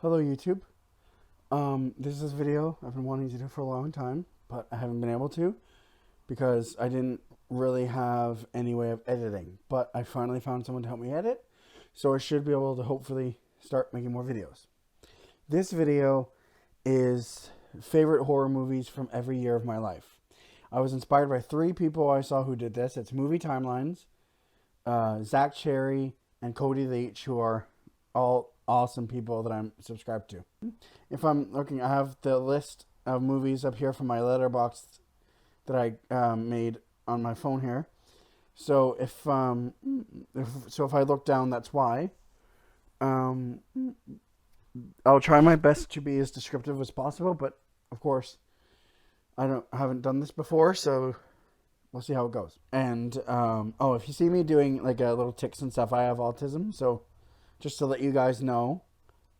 Hello YouTube. This is a video I've been wanting to do for a long time, but I haven't been able to because I didn't really have any way of editing. But I finally found someone to help me edit, so I should be able to hopefully start making more videos. This video is favorite horror movies from every year of my life. I was inspired by three people I saw who did this. It's Movie Timelines, Zach Cherry, and Cody Leach, who are all awesome people that I'm subscribed to. If I'm looking, I have the list of movies up here from my letterbox that I made on my phone here. So if I look down, that's why. Um, I'll try my best to be as descriptive as possible, but of course, I haven't done this before, so we'll see how it goes. And if you see me doing like a little tics and stuff, I have autism, so just to let you guys know,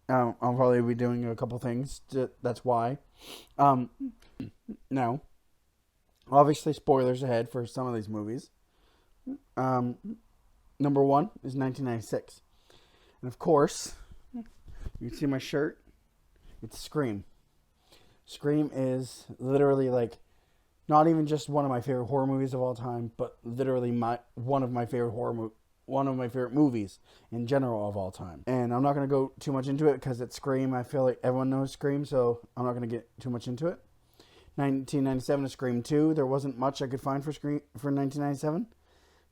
I'll probably be doing a couple things. That's why. Now, obviously, spoilers ahead for some of these movies. Number one is 1996. And of course, you can see my shirt. It's Scream. Scream is literally like not even just one of my favorite horror movies of all time, but literally one of my favorite movies in general of all time. And I'm not going to go too much into it because it's Scream. I feel like everyone knows Scream, so I'm not going to get too much into it. 1997 is Scream 2. There wasn't much I could find for 1997.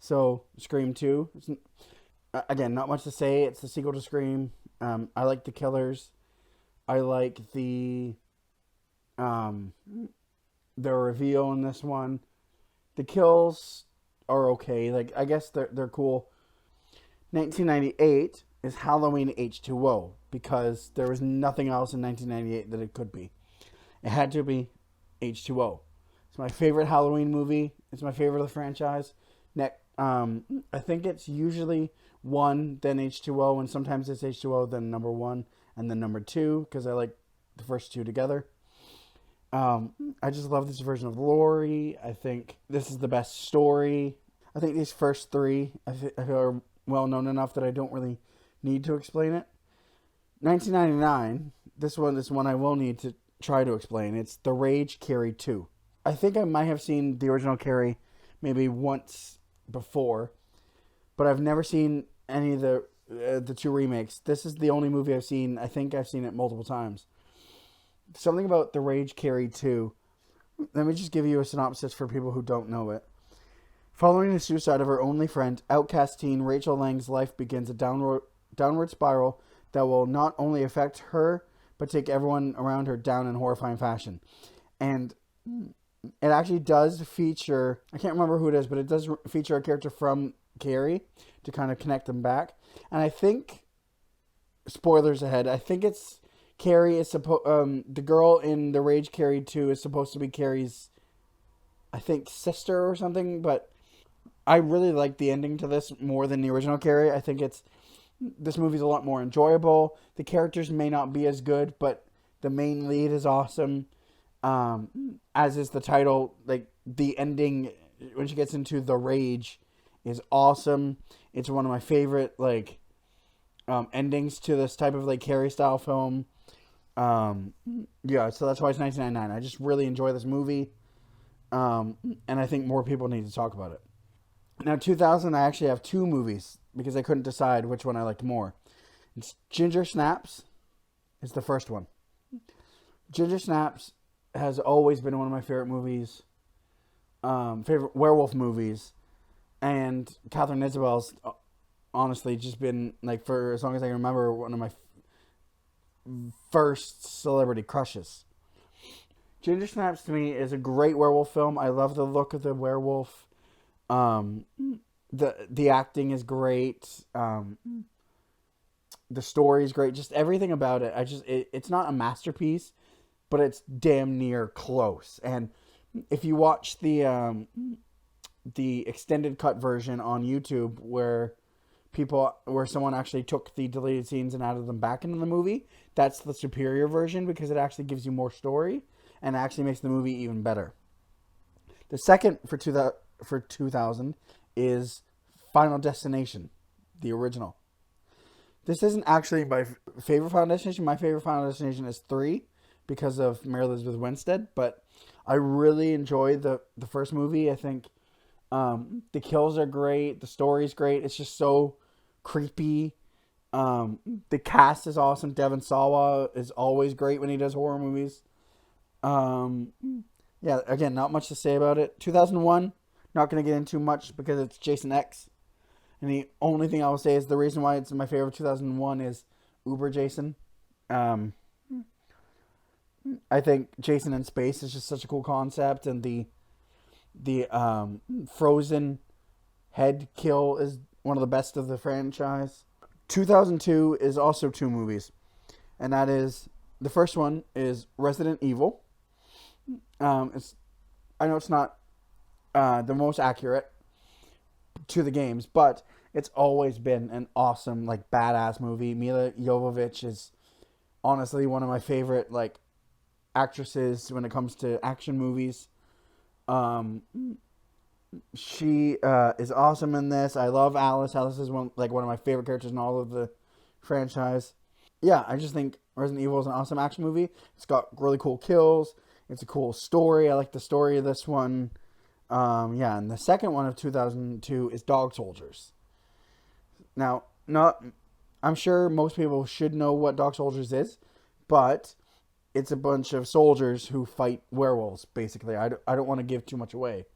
So Scream 2. Again, not much to say. It's the sequel to Scream. I like the killers. I like the reveal in this one. The kills are okay. Like, I guess they're cool. 1998 is Halloween H2O because there was nothing else in 1998 that it could be. It had to be H2O. It's my favorite Halloween movie. It's my favorite of the franchise. I think it's usually 1, then H2O, and sometimes it's H2O, then number 1, and then number 2, because I like the first two together. I just love this version of Laurie. I think this is the best story. I think these first three I feel are well known enough that I don't really need to explain it. 1999, this one I will need to try to explain. It's The Rage Carrie 2. I think I might have seen the original Carrie maybe once before, but I've never seen any of the two remakes. This is the only movie I've seen. I think I've seen it multiple times. Something about The Rage Carrie 2. Let me just give you a synopsis for people who don't know it. Following the suicide of her only friend, outcast teen Rachel Lang's life begins a downward spiral that will not only affect her, but take everyone around her down in horrifying fashion. And it actually does feature, I can't remember who it is, but it does feature a character from Carrie to kind of connect them back. And I think, spoilers ahead, I think it's Carrie is the girl in The Rage Carrie 2 is supposed to be Carrie's, I think, sister or something, but I really like the ending to this more than the original Carrie. I think this movie's a lot more enjoyable. The characters may not be as good, but the main lead is awesome. As is the title. Like, the ending when she gets into the rage is awesome. It's one of my favorite endings to this type of like Carrie style film. So that's why it's 1999. I just really enjoy this movie. And I think more people need to talk about it. Now, 2000, I actually have two movies because I couldn't decide which one I liked more. It's Ginger Snaps is the first one. Ginger Snaps has always been one of my favorite movies, favorite werewolf movies, and Catherine Isabel's honestly just been, like, for as long as I can remember, one of my first celebrity crushes. Ginger Snaps to me is a great werewolf film. I love the look of the werewolf. The acting is great. The story is great. Just everything about it. It's not a masterpiece, but it's damn near close. And if you watch the extended cut version on YouTube where someone actually took the deleted scenes and added them back into the movie, that's the superior version because it actually gives you more story and actually makes the movie even better. The second for 2000 is Final Destination, the original. This isn't actually my favorite Final Destination. My favorite Final Destination is 3 because of Mary Elizabeth Winstead. But I really enjoyed the first movie. I think the kills are great. The story's great. It's just so creepy. The cast is awesome. Devon Sawa is always great when he does horror movies. Um, yeah, again, not much to say about it. 2001, not going to get into much because it's Jason X. And the only thing I will say is the reason why it's my favorite 2001 is Uber Jason. Um, I think Jason in space is just such a cool concept, and the frozen head kill is one of the best of the franchise. 2002 is also 2 movies, and that is the first one is Resident Evil. It's I know it's not the most accurate to the games, but it's always been an awesome, like, badass movie. Mila Jovovich is honestly one of my favorite, like, actresses when it comes to action movies. Um, she is awesome in this. I love Alice. Alice is one of my favorite characters in all of the franchise. Yeah, I just think Resident Evil is an awesome action movie. It's got really cool kills. It's a cool story. I like the story of this one. Yeah, and the second one of 2002 is Dog Soldiers. Now, not I'm sure most people should know what Dog Soldiers is, but it's a bunch of soldiers who fight werewolves. Basically, I don't want to give too much away,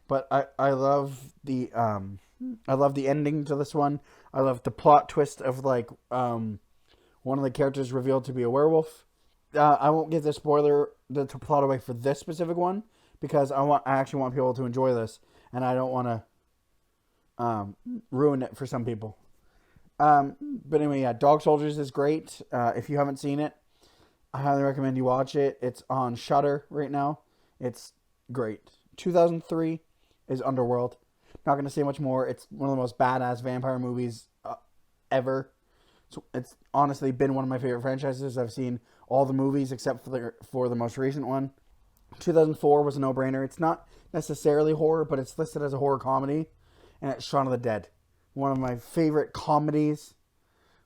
but I love the ending to this one. I love the plot twist of one of the characters revealed to be a werewolf. I won't give the plot away for this specific one because I actually want people to enjoy this, and I don't want to ruin it for some people. But anyway, yeah, Dog Soldiers is great. If you haven't seen it, I highly recommend you watch it. It's on Shudder right now. It's great. 2003 is Underworld. Not going to say much more. It's one of the most badass vampire movies ever. So it's honestly been one of my favorite franchises. I've seen all the movies except for the most recent one. 2004 was a no-brainer. It's not necessarily horror, but it's listed as a horror comedy, and it's Shaun of the Dead. One of my favorite comedies.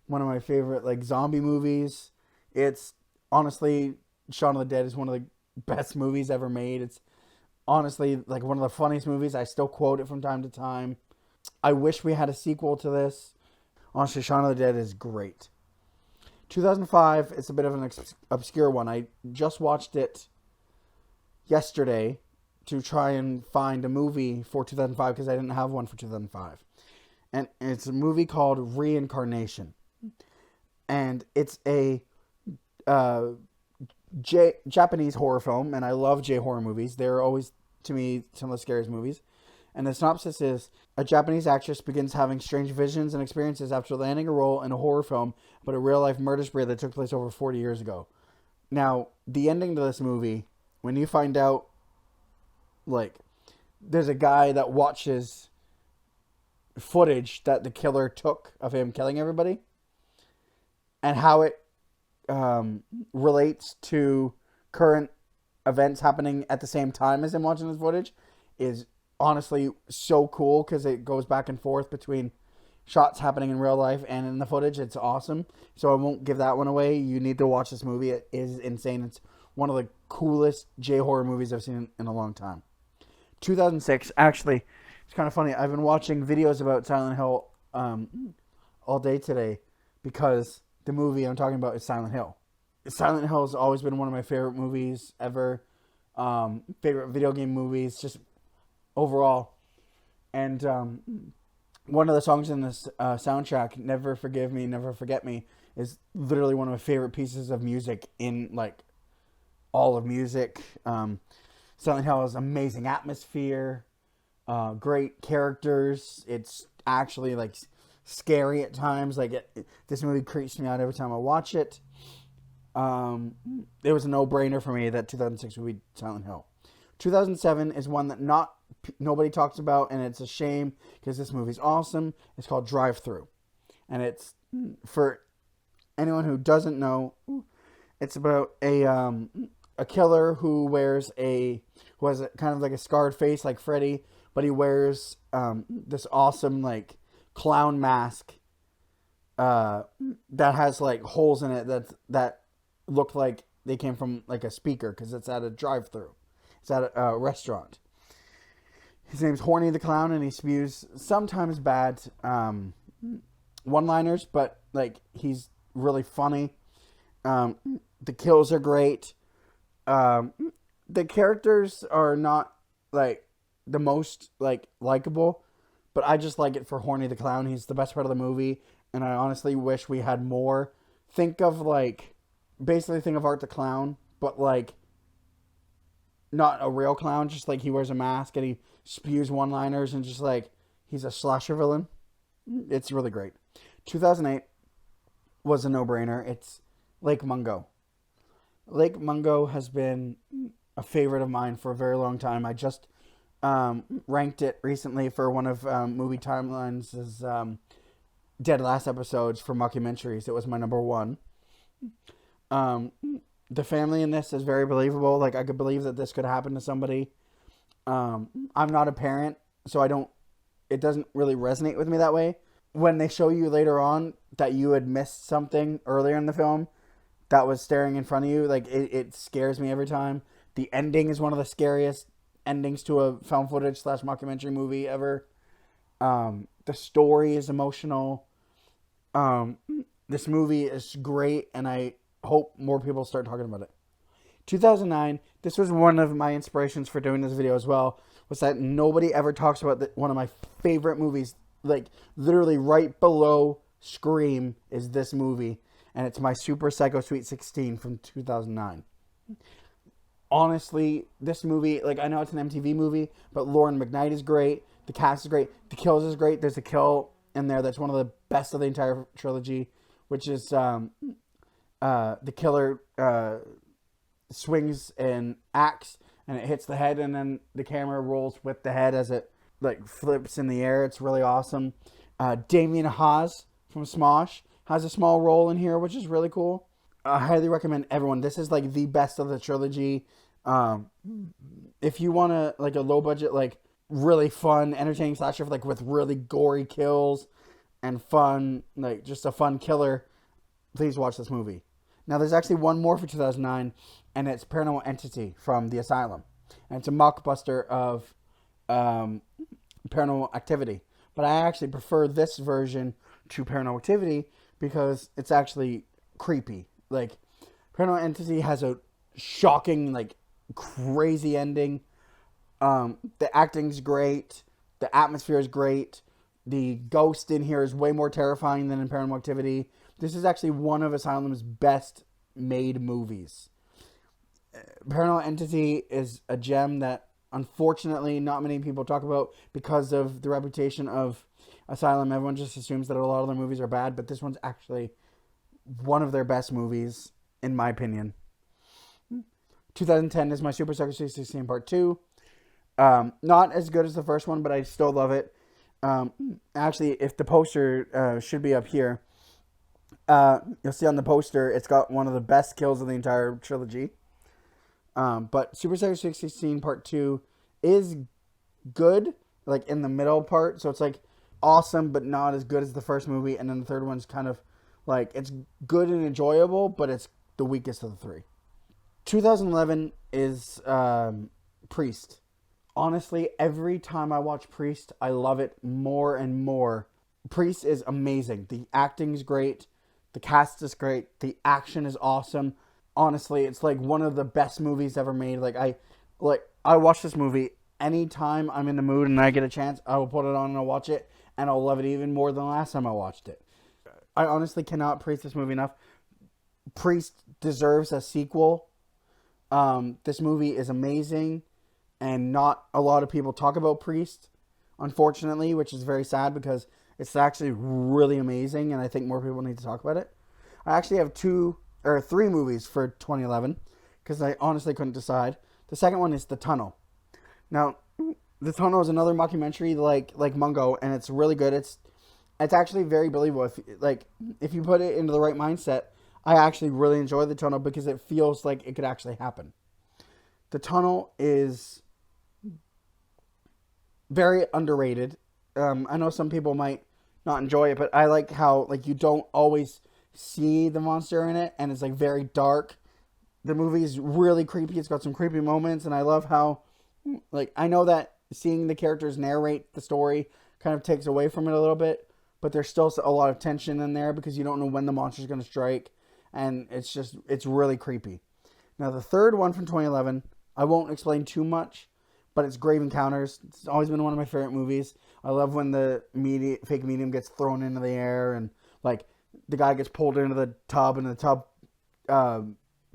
One of my favorite zombie movies. It's honestly, Shaun of the Dead is one of the best movies ever made. It's honestly one of the funniest movies. I still quote it from time to time. I wish we had a sequel to this. Honestly, Shaun of the Dead is great. 2005 is a bit of an obscure one. I just watched it yesterday to try and find a movie for 2005 because I didn't have one for 2005. And it's a movie called Reincarnation. And it's a Japanese horror film, and I love J-horror movies. They're always, to me, some of the scariest movies. And the synopsis is, a Japanese actress begins having strange visions and experiences after landing a role in a horror film about a real-life murder spree that took place over 40 years ago. Now, the ending to this movie, when you find out, there's a guy that watches footage that the killer took of him killing everybody, and how it relates to current events happening at the same time as him watching this footage is honestly so cool because it goes back and forth between shots happening in real life and in the footage. It's awesome. So I won't give that one away. You need to watch this movie. It is insane. It's one of the coolest J-horror movies I've seen in a long time. 2006, actually, it's kind of funny. I've been watching videos about Silent Hill all day today because the movie I'm talking about is Silent Hill. Silent Hill has always been one of my favorite movies ever. Favorite video game movies, just overall. And one of the songs in this soundtrack, Never Forgive Me, Never Forget Me, is literally one of my favorite pieces of music in all of music. Silent Hill has amazing atmosphere, great characters. It's actually scary at times. This movie creeps me out every time I watch it. It was a no-brainer for me that 2006 would be Silent Hill. 2007 is one that nobody talks about, and it's a shame because this movie's awesome. It's called Drive Thru, and it's, for anyone who doesn't know, it's about a killer who has kind of like a scarred face like Freddy, but he wears this awesome clown mask uh, that has like holes in it that look like they came from like a speaker because it's at a drive-through. It's at a restaurant. His name's Horny the Clown, and he spews sometimes bad one-liners, but like he's really funny. Um, the kills are great. Um, the characters are not like the most like likable, but I just like it for Horny the Clown. He's the best part of the movie, and I honestly wish we had more. Think of like basically think of Art the Clown, but like not a real clown, just like he wears a mask and he spews one-liners and just like he's a slasher villain. It's really great. 2008 was a no-brainer. It's Lake Mungo. Lake Mungo has been a favorite of mine for a very long time. I just ranked it recently for one of Movie Timeline's dead last episodes for mockumentaries. It was my number one. Um, the family in this is very believable. Like I could believe that this could happen to somebody. I'm not a parent, so I don't. It doesn't really resonate with me that way. When they show you later on that you had missed something earlier in the film that was staring in front of you, like it scares me every time. The ending is one of the scariest endings to a found footage / mockumentary movie ever. The story is emotional. Um, this movie is great, and I hope more people start talking about it. 2009, this was one of my inspirations for doing this video as well, was that nobody ever talks about one of my favorite movies. Like, literally right below Scream is this movie, and it's my Super Psycho Sweet 16 from 2009. Honestly, this movie, like, I know it's an MTV movie, but Lauren McKnight is great. The cast is great. The kills is great. There's a kill in there that's one of the best of the entire trilogy, which is the killer swings an axe and it hits the head, and then the camera rolls with the head as it like flips in the air. It's really awesome. Damien Haas from Smosh has a small role in here, which is really cool. I highly recommend everyone. This is like the best of the trilogy. If you want to like a low budget, like really fun, entertaining slasher, like with really gory kills and fun, like just a fun killer, please watch this movie. Now, there's actually one more for 2009, and it's Paranormal Entity from The Asylum. And it's a mockbuster of Paranormal Activity. But I actually prefer this version to Paranormal Activity because it's actually creepy. Like, Paranormal Entity has a shocking, like, crazy ending. The acting's great. The atmosphere is great. The ghost in here is way more terrifying than in Paranormal Activity. This is actually one of Asylum's best made movies. Paranormal Entity is a gem that unfortunately not many people talk about because of the reputation of Asylum. Everyone just assumes that a lot of their movies are bad, but this one's actually one of their best movies, in my opinion. 2010 is my Super Psycho 16 Part 2. Not as good as the first one, but I still love it. Actually, if the poster should be up here, you'll see on the poster, it's got one of the best kills of the entire trilogy. But Super Psycho 16 Part 2 is good, like in the middle part. So it's like awesome, but not as good as the first movie. And then the third one's kind of like, it's good and enjoyable, but it's the weakest of the three. 2011 is Priest. Honestly, every time I watch Priest, I love it more and more. Priest is amazing. The acting's great. The cast is great. The action is awesome. Honestly, it's like one of the best movies ever made. I watch this movie anytime I'm in the mood and I get a chance. I will put it on and I'll watch it, and I'll love it even more than the last time I watched it. I honestly cannot praise this movie enough. Priest deserves a sequel. This movie is amazing, and not a lot of people talk about Priest, unfortunately, which is very sad because it's actually really amazing, and I think more people need to talk about it. I actually have 3 movies for 2011 because I honestly couldn't decide. The second one is The Tunnel. Now, The Tunnel is another mockumentary like Mungo, and it's really good. It's actually very believable. If you put it into the right mindset, I actually really enjoy The Tunnel because it feels like it could actually happen. The Tunnel is very underrated. I know some people might not enjoy it, but I like how like you don't always see the monster in it, and it's like very dark. The movie is really creepy. It's got some creepy moments, and I love how like I know that seeing the characters narrate the story kind of takes away from it a little bit, but there's still a lot of tension in there because you don't know when the monster's going to strike, and it's really creepy. Now the third one from 2011, I won't explain too much, but it's Grave Encounters. It's always been one of my favorite movies. I love when the fake medium gets thrown into the air, and like the guy gets pulled into the tub, and the tub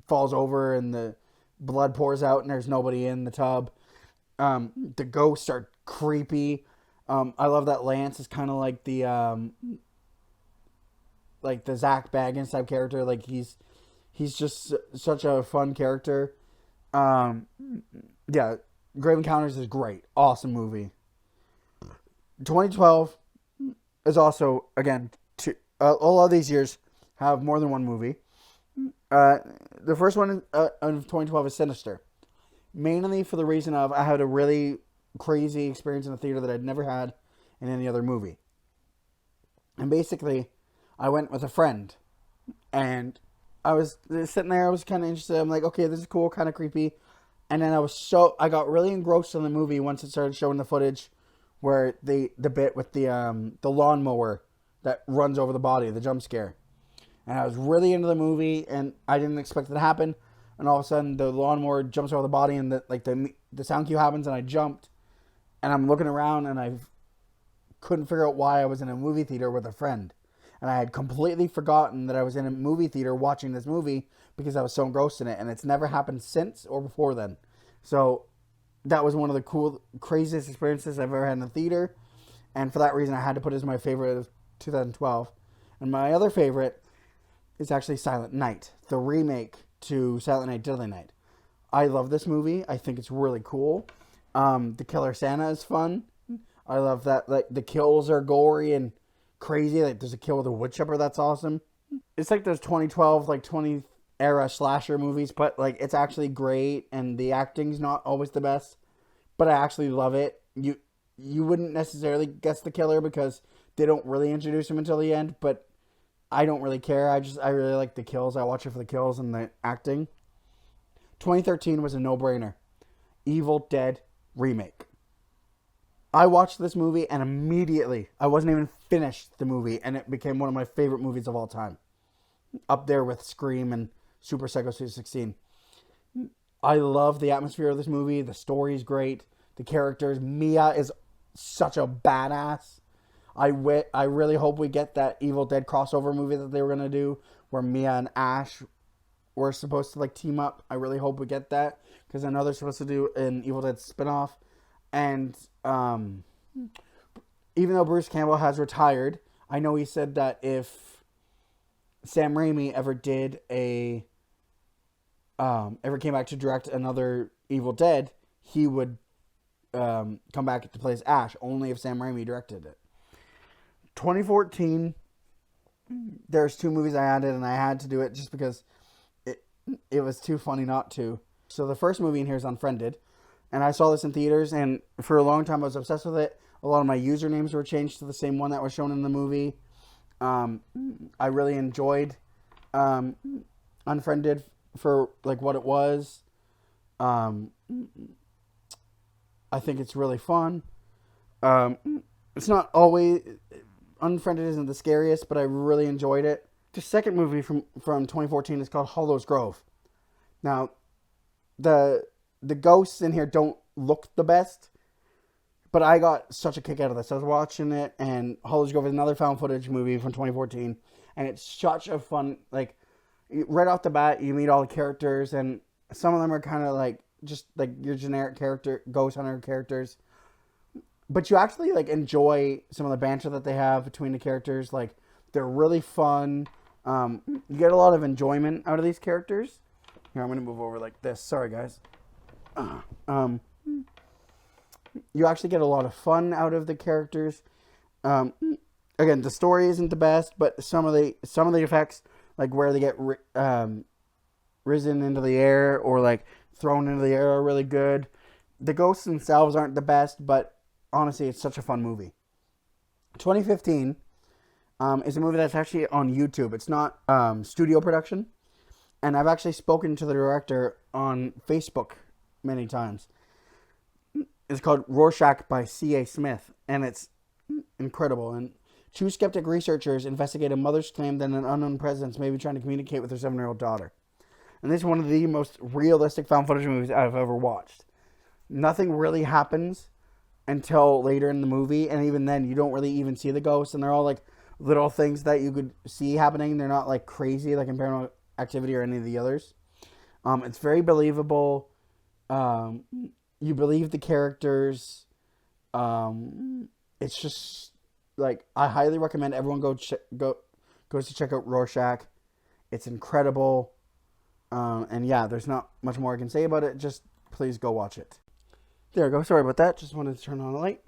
falls over, and the blood pours out, and there's nobody in the tub. The ghosts are creepy. I love that Lance is kind of like the Zach Baggins type character. Like he's just such a fun character. Yeah, Grave Encounters is great. Awesome movie. 2012 is also, again, all of these years have more than one movie. The first one of 2012 is Sinister. Mainly for the reason of I had a really crazy experience in the theater that I'd never had in any other movie. And basically, I went with a friend. And I was sitting there, I was kind of interested. I'm like, okay, this is cool, kind of creepy. And then I got really engrossed in the movie once it started showing the footage where the bit with the lawnmower that runs over the body, the jump scare. And I was really into the movie, and I didn't expect it to happen. And all of a sudden, the lawnmower jumps over the body, and the sound cue happens, and I jumped. And I'm looking around, and I couldn't figure out why I was in a movie theater with a friend. And I had completely forgotten that I was in a movie theater watching this movie because I was so engrossed in it. And it's never happened since or before then. So that was one of the craziest experiences I've ever had in a theater. And for that reason, I had to put it as my favorite of 2012. And my other favorite is actually Silent Night, the remake to Silent Night, Deadly Night. I love this movie. I think it's really cool. The Killer Santa is fun. I love that. Like the kills are gory and crazy. Like there's a kill with a wood chipper that's awesome. It's like those 2012 like 20 era slasher movies, but like it's actually great, and the acting's not always the best, but I actually love it. You wouldn't necessarily guess the killer because they don't really introduce him until the end, but I don't really care. I really like the kills. I watch it for the kills and the acting. 2013 was a no-brainer. Evil Dead remake. I watched this movie and immediately, I wasn't even finished the movie, and it became one of my favorite movies of all time. Up there with Scream and Super Psycho 16. I love the atmosphere of this movie. The story's great. The characters. Mia is such a badass. I really hope we get that Evil Dead crossover movie that they were going to do where Mia and Ash were supposed to like team up. I really hope we get that because I know they're supposed to do an Evil Dead spinoff. And even though Bruce Campbell has retired, I know he said that if Sam Raimi ever did ever came back to direct another Evil Dead, he would come back to play as Ash only if Sam Raimi directed it. 2014, there's two movies I added, and I had to do it just because it was too funny not to. So the first movie in here is Unfriended, and I saw this in theaters, and for a long time I was obsessed with it. A lot of my usernames were changed to the same one that was shown in the movie. I really enjoyed Unfriended for like what it was. I think it's really fun. It's not always... Unfriended isn't the scariest, but I really enjoyed it. The second movie from 2014 is called Hollow's Grove. Now, the ghosts in here don't look the best, but I got such a kick out of this. I was watching it, and Hollow's Grove is another found footage movie from 2014, and it's such a fun, like, right off the bat, you meet all the characters, and some of them are kind of like, just like your generic character, ghost hunter characters. But you actually like enjoy some of the banter that they have between the characters. Like they're really fun. You get a lot of enjoyment out of these characters. Here, I'm gonna move over like this. Sorry, guys. You actually get a lot of fun out of the characters. Again, the story isn't the best, but some of the effects, like where they get risen into the air or like thrown into the air, are really good. The ghosts themselves aren't the best, but honestly, it's such a fun movie. 2015 is a movie that's actually on YouTube. It's not studio production. And I've actually spoken to the director on Facebook many times. It's called Rorschach by C.A. Smith, and it's incredible. And two skeptic researchers investigate a mother's claim that an unknown presence may be trying to communicate with her 7-year-old daughter. And this is one of the most realistic found footage movies I've ever watched. Nothing really happens until later in the movie, and even then, you don't really even see the ghosts, and they're all like little things that you could see happening. They're not like crazy like in Paranormal Activity or any of the others. It's very believable. You believe the characters. It's just like I highly recommend everyone goes to check out Rorschach. It's incredible. And yeah, there's not much more I can say about it. Just please go watch it. There we go. Sorry about that. Just wanted to turn on the light.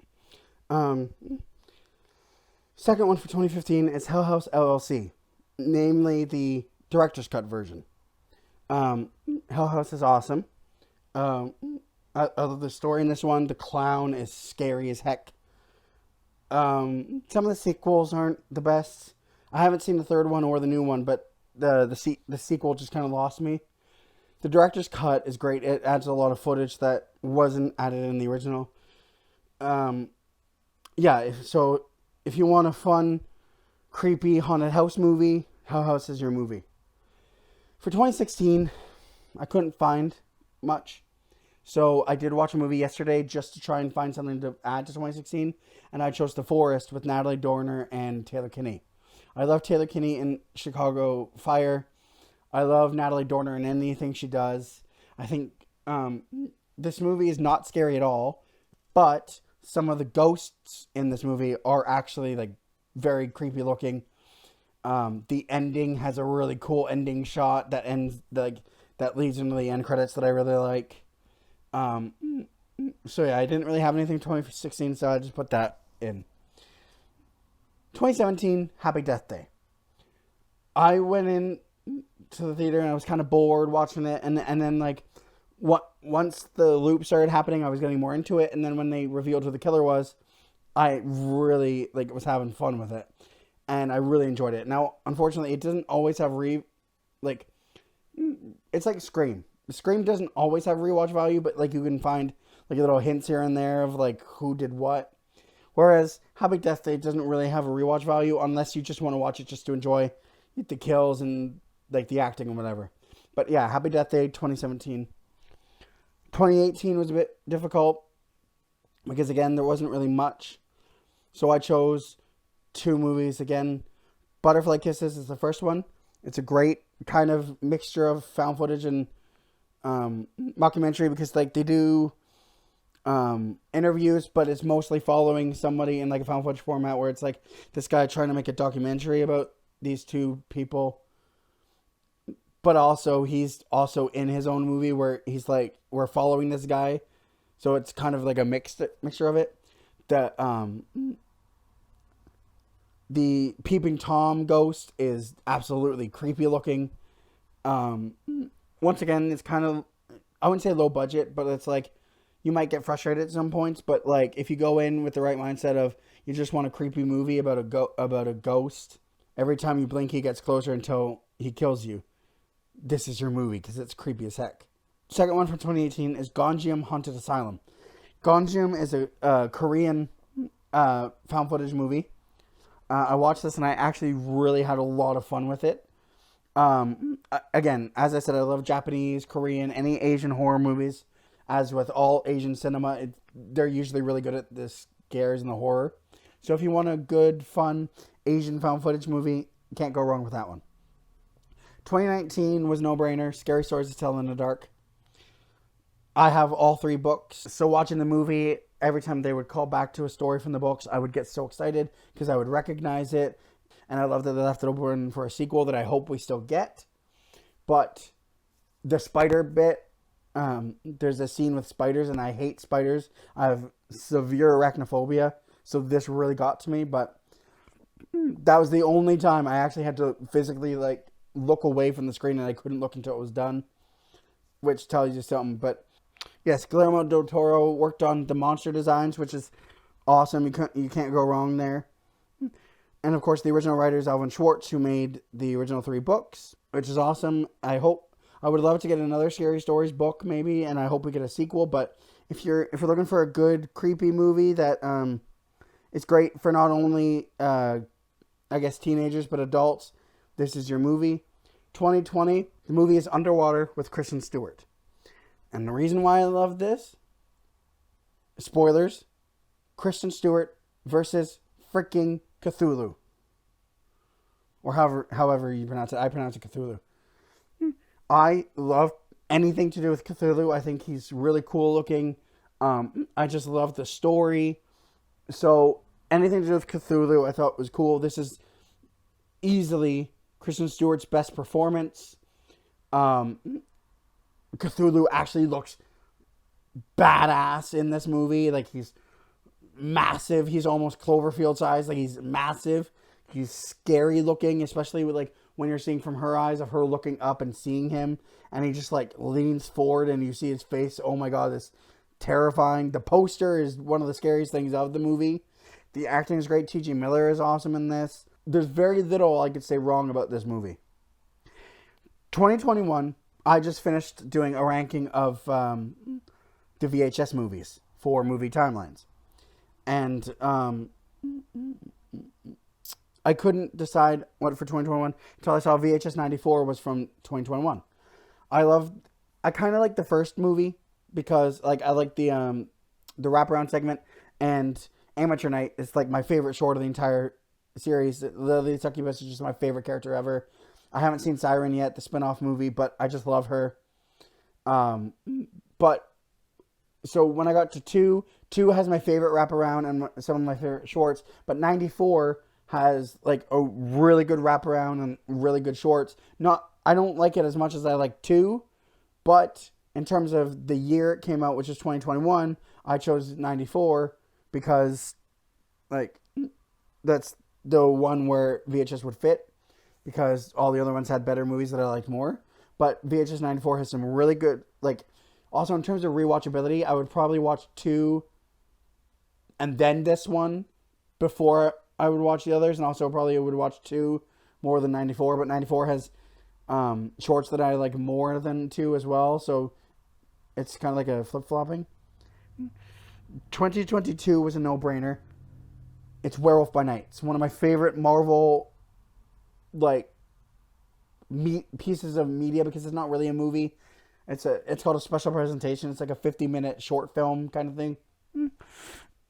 Second one for 2015 is Hell House LLC, namely the director's cut version. Hell House is awesome. I love the story in this one. The clown is scary as heck. Some of the sequels aren't the best. I haven't seen the third one or the new one, but the sequel just kind of lost me. The director's cut is great. It adds a lot of footage that wasn't added in the original. So if you want a fun, creepy haunted house movie, Hell House is your movie. For 2016, I couldn't find much. So I did watch a movie yesterday just to try and find something to add to 2016. And I chose The Forest with Natalie Dormer and Taylor Kinney. I love Taylor Kinney in Chicago Fire. I love Natalie Dormer in anything she does. I think this movie is not scary at all. But some of the ghosts in this movie are actually like very creepy looking. The ending has a really cool ending shot that ends that leads into the end credits that I really like. So yeah, I didn't really have anything in 2016, so I just put that in. 2017, Happy Death Day. I went in to the theater and I was kind of bored watching it, and then like once the loop started happening, I was getting more into it, and then when they revealed who the killer was, I really was having fun with it. And I really enjoyed it. Now, unfortunately, it doesn't always have it's like Scream. Scream doesn't always have rewatch value, but like you can find like little hints here and there of like who did what. Whereas Happy Death Day doesn't really have a rewatch value unless you just want to watch it just to enjoy the kills and like the acting and whatever. But yeah, Happy Death Day 2017. 2018 was a bit difficult because again, there wasn't really much. So I chose two movies again. Butterfly Kisses is the first one. It's a great kind of mixture of found footage and mockumentary because like they do interviews, but it's mostly following somebody in like a found footage format where it's like this guy trying to make a documentary about these two people, but also he's also in his own movie where he's like we're following this guy, so it's kind of like a mixture of it. The Peeping Tom ghost is absolutely creepy looking. Once again, it's kind of, I wouldn't say low budget, but it's like, you might get frustrated at some points, but like, if you go in with the right mindset of, you just want a creepy movie about a ghost, every time you blink, he gets closer until he kills you. This is your movie, because it's creepy as heck. Second one from 2018 is Gonjiam Haunted Asylum. Gonjiam is a Korean found footage movie. I watched this and I actually really had a lot of fun with it. Again, as I said, I love Japanese, Korean, any Asian horror movies. As with all Asian cinema, they're usually really good at the scares and the horror. So if you want a good, fun Asian found footage movie, you can't go wrong with that one. 2019 was no-brainer. Scary Stories to Tell in the Dark. I have all three books. So watching the movie, every time they would call back to a story from the books, I would get so excited because I would recognize it. And I love that they left it open for a sequel that I hope we still get. But the spider bit, there's a scene with spiders and I hate spiders. I have severe arachnophobia. So this really got to me. But that was the only time I actually had to physically like look away from the screen and I couldn't look until it was done. Which tells you something. But yes, Guillermo del Toro worked on the monster designs, which is awesome. You can't go wrong there. And of course, the original writer is Alvin Schwartz, who made the original 3 books, which is awesome. I would love to get another Scary Stories book, maybe, and I hope we get a sequel. But if you're looking for a good creepy movie that is great for not only I guess teenagers but adults, this is your movie. 2020, the movie is Underwater with Kristen Stewart. And the reason why I love this, spoilers, Kristen Stewart versus freaking Cthulhu. Or however you pronounce it. I pronounce it Cthulhu. I love anything to do with Cthulhu. I think he's really cool looking. I just love the story. So anything to do with Cthulhu I thought was cool. This is easily Kristen Stewart's best performance. Cthulhu actually looks badass in this movie. Like, he's massive. He's almost Cloverfield size. Like, he's massive. He's scary looking, especially with, like, when you're seeing from her eyes of her looking up and seeing him, and he just like leans forward and you see his face. Oh my god, this terrifying. The poster is one of the scariest things of the movie. The acting is great. T.J. Miller is awesome in this. There's very little I could say wrong about this movie. 2021, I just finished doing a ranking of the VHS movies for Movie Timelines. And I couldn't decide what for 2021 until I saw VHS 94 was from 2021. I kind of like the first movie because like I like the wraparound segment, and Amateur Night is like my favorite short of the entire series. Lily Succubus is just my favorite character ever. I haven't seen Siren yet, the spin-off movie, but I just love her. But so when I got to 2 has my favorite wraparound and some of my favorite shorts, but 94 has like a really good wraparound and really good shorts. I don't like it as much as I like 2, but in terms of the year it came out, which is 2021, I chose 94 because like that's the one where VHS would fit, because all the other ones had better movies that I liked more. But VHS 94 has some really good, like, also in terms of rewatchability, I would probably watch 2 and then this one before I would watch the others, and also probably would watch 2 more than 94, but 94 has shorts that I like more than 2 as well, so it's kind of like a flip-flopping. 2022 was a no-brainer. It's Werewolf by Night. It's one of my favorite Marvel like pieces of media, because it's not really a movie. It's called a special presentation. It's like a 50-minute short film kind of thing.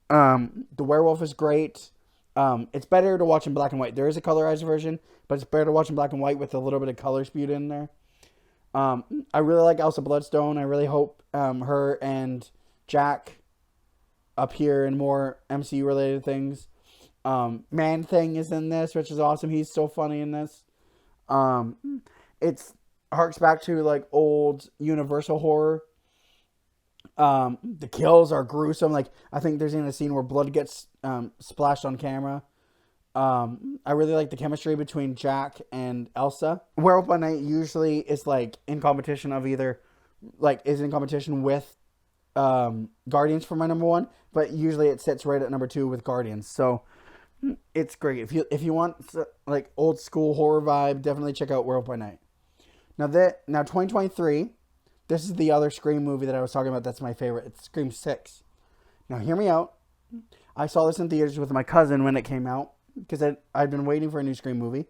The werewolf is great. It's better to watch in black and white. There is a colorized version, but it's better to watch in black and white with a little bit of color spewed in there. I really like Elsa Bloodstone. I really hope her and Jack appear in more MCU related things. Man-Thing is in this, which is awesome. He's so funny in this. It's harks back to like old Universal horror. The kills are gruesome. Like, I think there's even a scene where blood gets splashed on camera. I really like the chemistry between Jack and Elsa. Werewolf by Night usually is like in competition of either like is in competition with Guardians for my number 1, but usually it sits right at number 2 with Guardians. So it's great. If you want like old school horror vibe, definitely check out Werewolf by Night. Now 2023, this is the other Scream movie that I was talking about that's my favorite. It's Scream 6. Now hear me out. I saw this in theaters with my cousin when it came out, because I'd been waiting for a new Scream movie.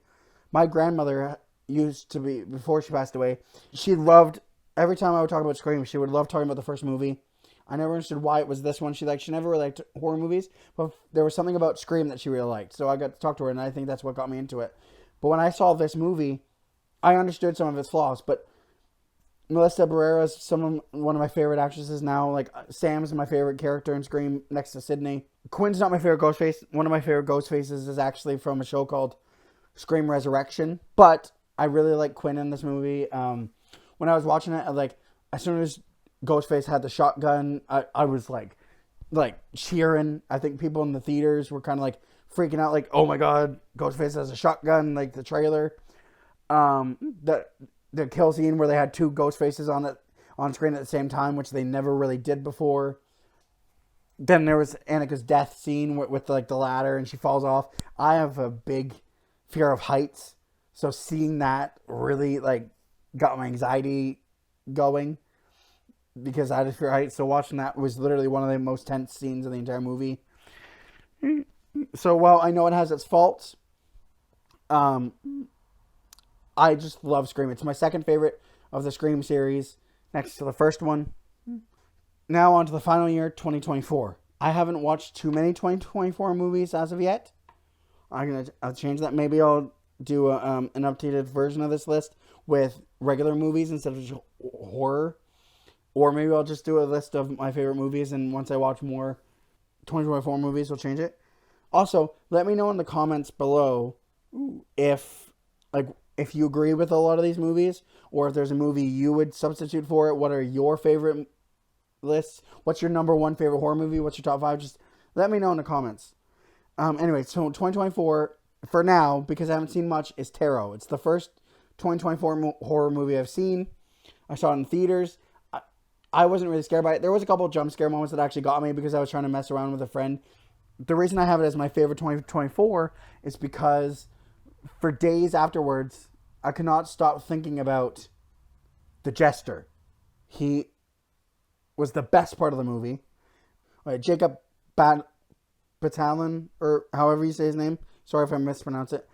My grandmother used to be, before she passed away, she loved, every time I would talk about Scream, she would love talking about the first movie. I never understood why it was this one. She never really liked horror movies, but there was something about Scream that she really liked. So I got to talk to her, and I think that's what got me into it. But when I saw this movie, I understood some of its flaws, but Melissa Barrera is one of my favorite actresses now. Like, Sam's my favorite character in Scream next to Sydney. Quinn's not my favorite Ghostface. One of my favorite Ghostfaces is actually from a show called Scream Resurrection. But I really like Quinn in this movie. When I was watching it, as soon as Ghostface had the shotgun, I was like cheering. I think people in the theaters were kind of like freaking out, like, oh my god, Ghostface has a shotgun, like the trailer. The kill scene where they had 2 ghost faces on screen at the same time, which they never really did before. Then there was Annika's death scene with like the ladder and she falls off. I have a big fear of heights, so seeing that really like got my anxiety going because I had a fear of heights. So watching that was literally one of the most tense scenes of the entire movie. So while I know it has its faults, I just love Scream. It's my second favorite of the Scream series, next to the first one. Now on to the final year, 2024. I haven't watched too many 2024 movies as of yet. I'll change that. Maybe I'll do an updated version of this list with regular movies instead of just horror. Or maybe I'll just do a list of my favorite movies, and once I watch more 2024 movies, I'll change it. Also, let me know in the comments below if you agree with a lot of these movies, or if there's a movie you would substitute for it. What are your favorite lists? What's your number one favorite horror movie? What's your top 5? Just let me know in the comments. Anyway, so 2024, for now, because I haven't seen much, is Tarot. It's the first 2024 horror movie I've seen. I saw it in theaters. I wasn't really scared by it. There was a couple of jump scare moments that actually got me because I was trying to mess around with a friend. The reason I have it as my favorite 2024 is because for days afterwards, I could not stop thinking about the Jester. He was the best part of the movie. Jacob Batalon, or however you say his name. Sorry if I mispronounce it.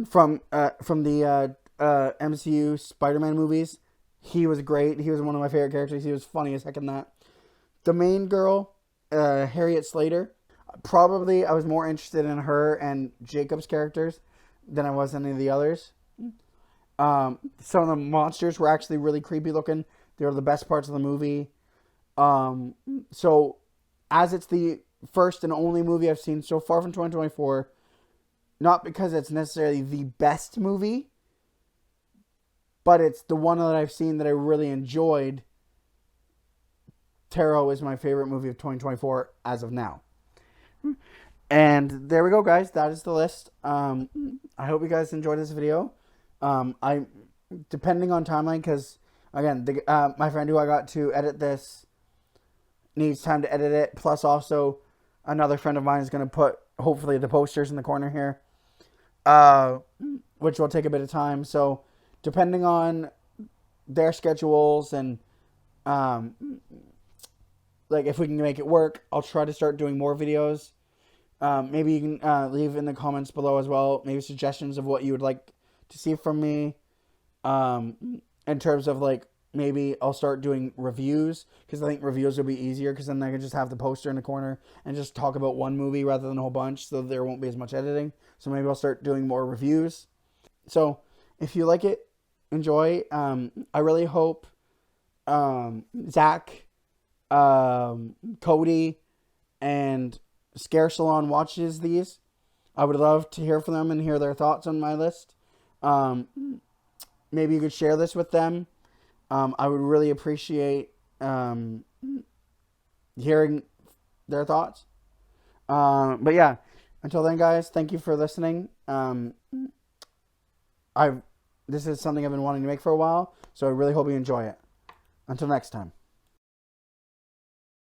From the MCU Spider-Man movies. He was great. He was one of my favorite characters. He was funny as heck in that. The main girl, Harriet Slater, probably I was more interested in her and Jacob's characters than I was any of the others. Some of the monsters were actually really creepy looking. They were the best parts of the movie. So, as it's the first and only movie I've seen so far from 2024, not because it's necessarily the best movie, but it's the one that I've seen that I really enjoyed. Tarot is my favorite movie of 2024 as of now. And there we go, guys. That is the list. I hope you guys enjoyed this video. I depending on timeline, because again, my friend who I got to edit this needs time to edit it. Plus, also another friend of mine is going to put hopefully the posters in the corner here, which will take a bit of time. So, depending on their schedules and like if we can make it work, I'll try to start doing more videos. Maybe you can leave in the comments below as well, maybe suggestions of what you would like to see from me. In terms of like, maybe I'll start doing reviews, because I think reviews will be easier, because then I can just have the poster in the corner and just talk about one movie rather than a whole bunch, so there won't be as much editing. So maybe I'll start doing more reviews. So if you like it, enjoy. I really hope Zach, Cody, and Scare Salon watches these. I would love to hear from them and hear their thoughts on my list. Maybe you could share this with them. I would really appreciate hearing their thoughts. But yeah, until then, guys, thank you for listening. This is something I've been wanting to make for a while, so I really hope you enjoy it. Until next time.